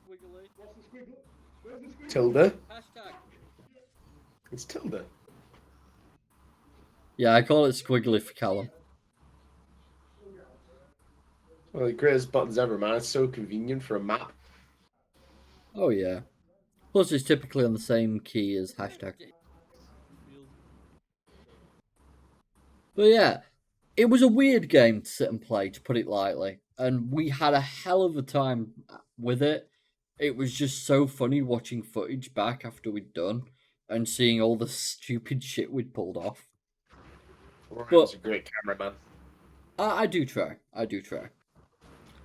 Squiggly. What's the squiggle? Where's the squiggle? Tilde. Hashtag. It's tilde. Yeah, I call it squiggly for Callum. Well, the greatest buttons ever, man. It's so convenient for a map. Oh yeah. Plus, it's typically on the same key as hashtag. But yeah, it was a weird game to sit and play, to put it lightly, and we had a hell of a time with it. It was just so funny watching footage back after we'd done and seeing all the stupid shit we'd pulled off. Ryan's a great cameraman. I do try. I do try.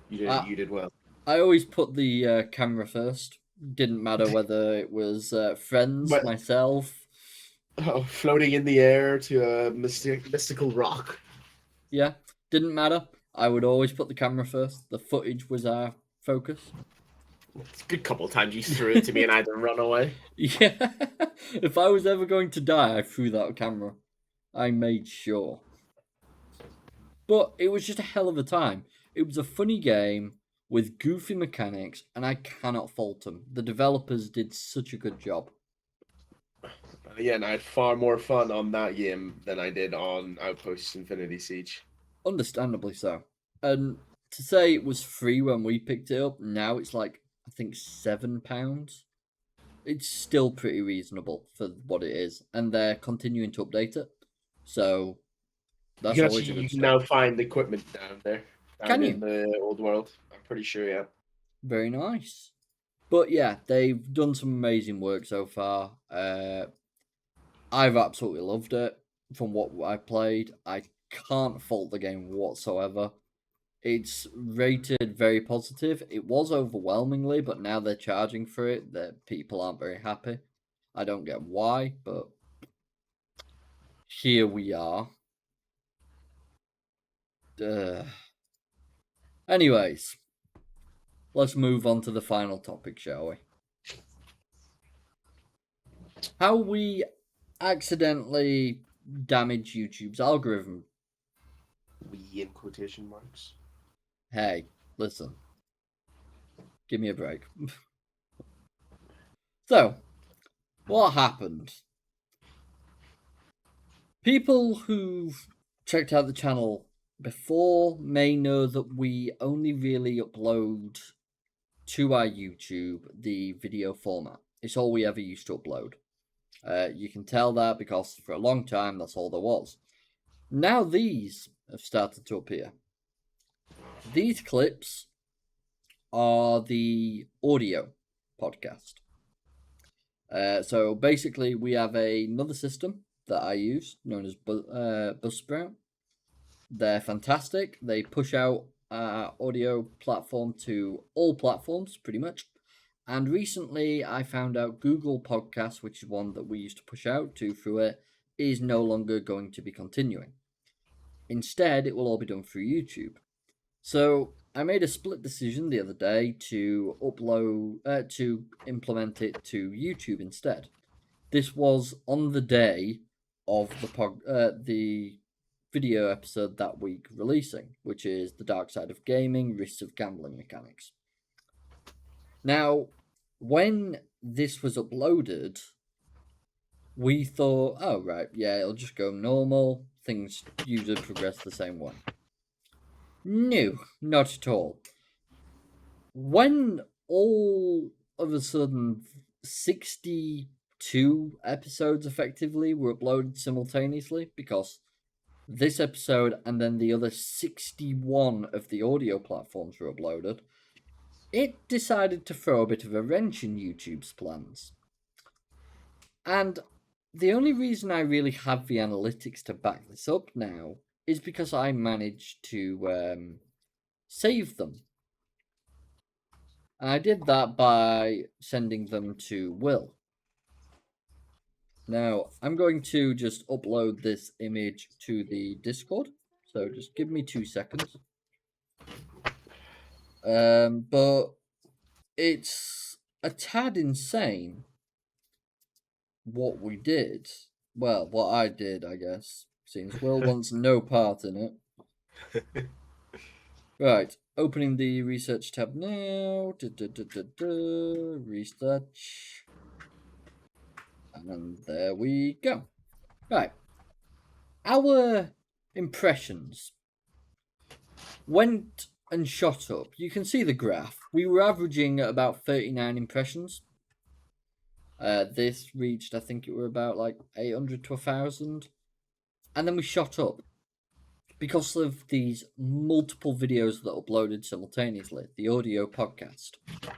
You did well. I always put the camera first. Didn't matter whether it was friends, But- myself. Oh, floating in the air to a mystical rock. Yeah, didn't matter. I would always put the camera first. The footage was our focus. It's a good couple of times you threw it to me and I had to run away. Yeah, if I was ever going to die, I threw that camera. I made sure. But it was just a hell of a time. It was a funny game with goofy mechanics, and I cannot fault them. The developers did such a good job. Yeah, and I had far more fun on that game than I did on Outpost Infinity Siege. Understandably so. And to say it was free when we picked it up, now it's like, I think, £7. It's still pretty reasonable for what it is. And they're continuing to update it. So that's always a good You can start. now find the equipment down there. Can you? In the old world. I'm pretty sure, yeah. Very nice. But yeah, they've done some amazing work so far. I've absolutely loved it from what I played. I can't fault the game whatsoever. It's rated very positive. It was overwhelmingly, but now they're charging for it. That people aren't very happy. I don't get why, but here we are. Anyways, let's move on to the final topic, shall we? How we accidentally damage YouTube's algorithm. We in quotation marks. Hey, listen. Give me a break. So, what happened? People who've checked out the channel before may know that we only really upload to our YouTube the video format. It's all we ever used to upload. You can tell that because for a long time that's all there was. Now these have started to appear. These clips are the audio podcast. So basically, we have another system that I use known as Buzzsprout. They're fantastic. They push out our audio platform to all platforms, pretty much. And recently, I found out Google Podcasts, which is one that we used to push out to through it, is no longer going to be continuing. Instead, it will all be done through YouTube. So I made a split decision the other day to to implement it to YouTube instead. This was on the day of the video episode that week releasing, which is The Dark Side of Gaming, Risks of Gambling Mechanics. Now, when this was uploaded, we thought, oh right, yeah, it'll just go normal, things usually progress the same way. No, not at all. When all of a sudden 62 episodes effectively were uploaded simultaneously, because this episode and then the other 61 of the audio platforms were uploaded, it decided to throw a bit of a wrench in YouTube's plans. And the only reason I really have the analytics to back this up now is because I managed to save them. And I did that by sending them to Will. Now, I'm going to just upload this image to the Discord. So just give me 2 seconds. But it's a tad insane what we did. Well, what I did, I guess, since Will wants no part in it. Right, opening the research tab now. Research. And there we go. Right. Our impressions went and shot up. You can see the graph. We were averaging at about 39 impressions. This reached, I think it were about like 800 to 1,000. And then we shot up because of these multiple videos that uploaded simultaneously. The audio podcast,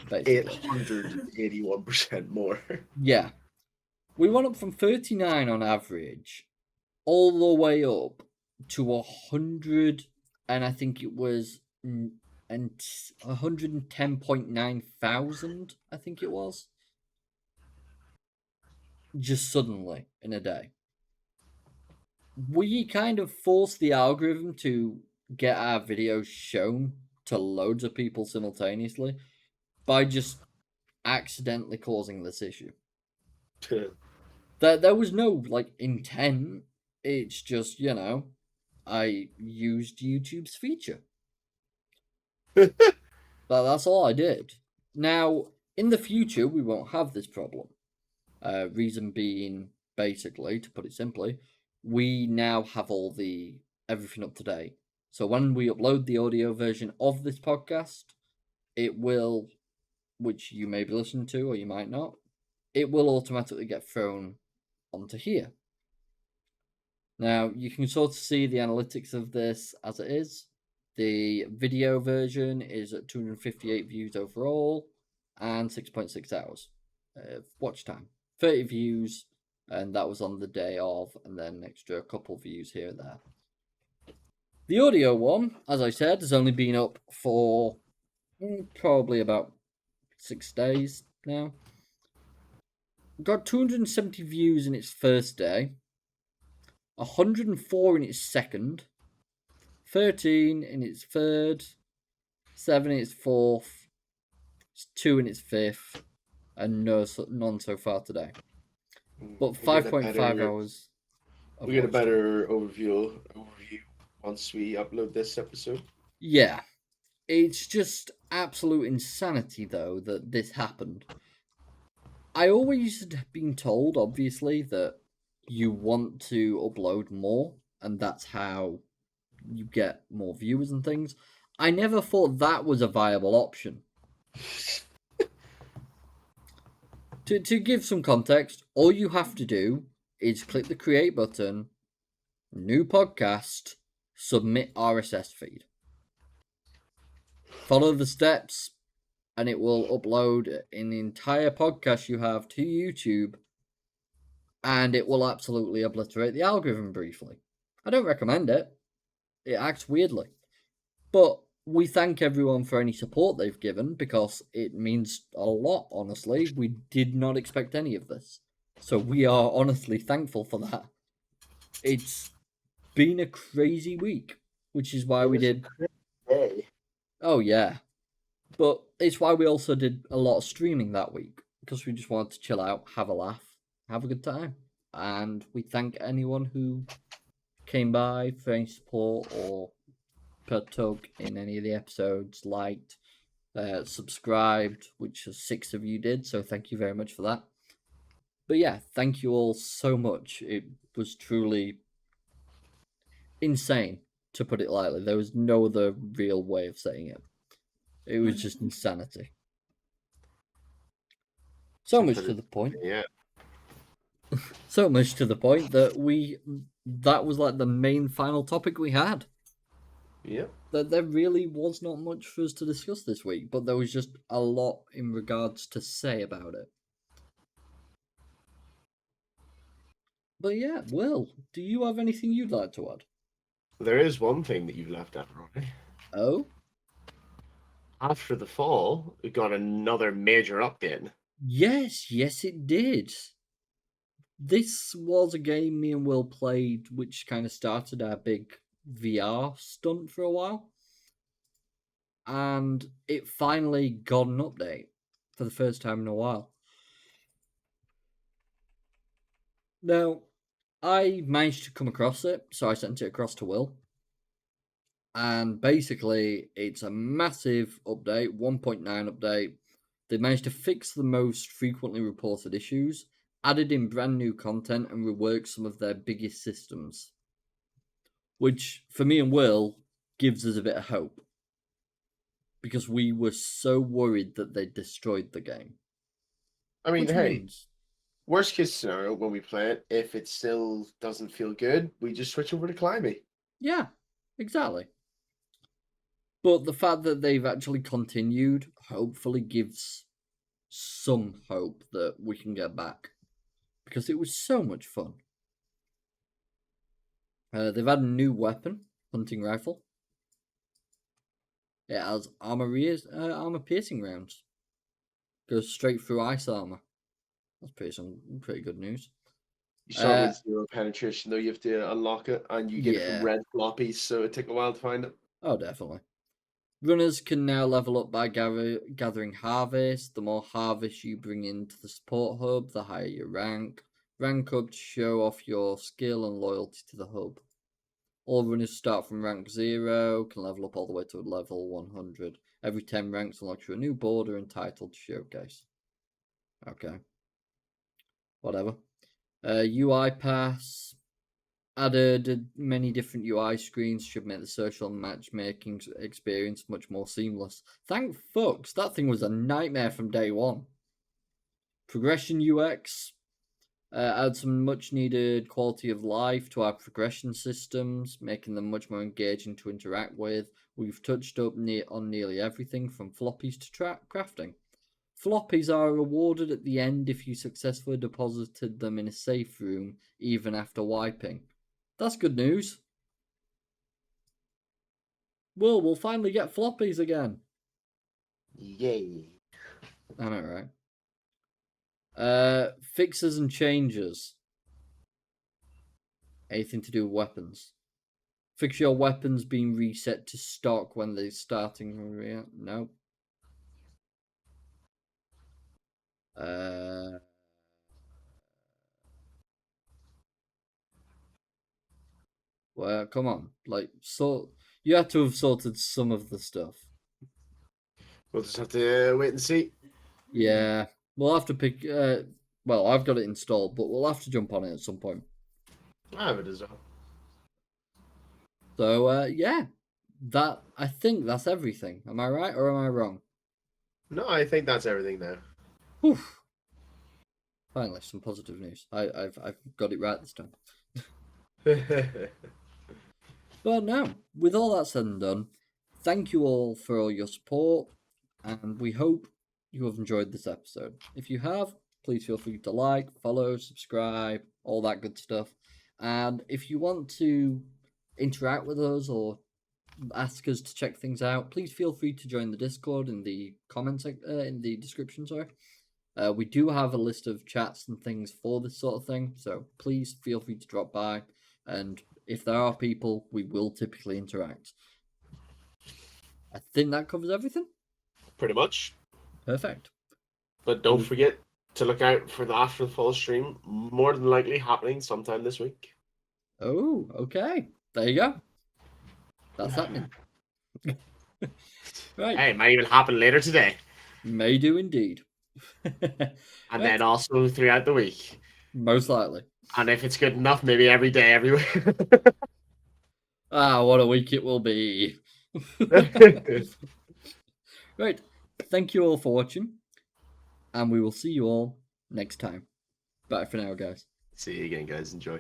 basically. 881% more. Yeah. We went up from 39 on average all the way up to 100, and I think it was 110.9 thousand, I think it was. Just suddenly in a day. We kind of forced the algorithm to get our videos shown to loads of people simultaneously by just accidentally causing this issue. There was no like intent. It's just, I used YouTube's feature. That's all I did. Now, in the future, we won't have this problem. Reason being, basically, to put it simply, we now have everything up to date. So when we upload the audio version of this podcast, it will, which you may be listening to or you might not, it will automatically get thrown onto here. Now, you can sort of see the analytics of this as it is. The video version is at 258 views overall and 6.6 hours of watch time. 30 views, and that was on the day of, and then an extra couple views here and there. The audio one, as I said, has only been up for probably about 6 days now. Got 270 views in its first day, 104 in its second, 13 in its third, 7 in its fourth, 2 in its fifth, and none so far today. But 5.5 hours. We get a better overview once we upload this episode. Yeah. It's just absolute insanity, though, that this happened. I always had been told, obviously, that you want to upload more, and that's how you get more viewers and things. I never thought that was a viable option. To give some context, all you have to do is click the create button, new podcast, submit RSS feed. Follow the steps, and it will upload an entire podcast you have to YouTube, and it will absolutely obliterate the algorithm briefly. I don't recommend it. It acts weirdly. But we thank everyone for any support they've given, because it means a lot, honestly. We did not expect any of this. So we are honestly thankful for that. It's been a crazy week, which is why we did... Hey. Oh, yeah. But it's why we also did a lot of streaming that week, because we just wanted to chill out, have a laugh, have a good time. And we thank anyone who came by for any support or partook in any of the episodes, liked, subscribed, which 6 of you did, so thank you very much for that. But yeah, thank you all so much. It was truly insane, to put it lightly. There was no other real way of saying it. It was just insanity. So much to the point. Yeah. So much to the point that that was like the main final topic we had. Yep. That there really was not much for us to discuss this week, but there was just a lot in regards to say about it. But yeah, Will, do you have anything you'd like to add? There is one thing that you've left out, Ronnie. Oh? After the fall, we got another major update. Yes, it did. This was a game me and Will played, which kind of started our big VR stunt for a while. And it finally got an update for the first time in a while. Now, I managed to come across it, so I sent it across to Will. And basically, it's a massive update, 1.9 update. They managed to fix the most frequently reported issues, added in brand new content, and reworked some of their biggest systems. Which, for me and Will, gives us a bit of hope. Because we were so worried that they destroyed the game. I mean, Which hey, means, worst case scenario when we play it, if it still doesn't feel good, we just switch over to Climbing. yeah, exactly. But the fact that they've actually continued hopefully gives some hope that we can get back. Because it was so much fun. They've had a new weapon, hunting rifle. It has armor piercing rounds. Goes straight through ice armor. That's pretty good news. You start with 0 penetration, though. You have to unlock it, and you get it from Yeah. red floppies, so it took a while to find it. Oh, definitely. Runners can now level up by gathering harvest. The more harvest you bring into the support hub, the higher your rank. Rank up to show off your skill and loyalty to the hub. All runners start from rank 0, can level up all the way to level 100. Every 10 ranks unlocks you a new border entitled Showcase. Okay. Whatever. UI pass. Added many different UI screens should make the social matchmaking experience much more seamless. Thank fucks, that thing was a nightmare from day one. Progression UX. Add some much needed quality of life to our progression systems, making them much more engaging to interact with. We've touched up on nearly everything from floppies to crafting. Floppies are rewarded at the end if you successfully deposited them in a safe room, even after wiping. That's good news. We'll finally get floppies again. Yay. I know, right? Fixes and changes. Anything to do with weapons. Fix your weapons being reset to stock when they're starting. No. Well, come on. You had to have sorted some of the stuff. We'll just have to wait and see. Yeah. We'll have to pick. Well, I've got it installed, but we'll have to jump on it at some point. I have it as well. So, yeah. I think that's everything. Am I right or am I wrong? No, I think that's everything now. Whew. Finally, some positive news. I've got it right this time. But no, with all that said and done, thank you all for all your support, and we hope you have enjoyed this episode. If you have, please feel free to like, follow, subscribe, all that good stuff. And if you want to interact with us or ask us to check things out, please feel free to join the Discord in the comments in the description. Sorry, we do have a list of chats and things for this sort of thing, so please feel free to drop by. And if there are people, we will typically interact. I think that covers everything. Pretty much. Perfect. But don't forget to look out for the After the Fall stream. More than likely happening sometime this week. Oh, okay. There you go. That's happening. Right. Hey, it might even happen later today. May do indeed. And then also throughout the week. Most likely. And if it's good enough, maybe every day, everywhere. What a week it will be. Right. Thank you all for watching. And we will see you all next time. Bye for now, guys. See you again, guys. Enjoy.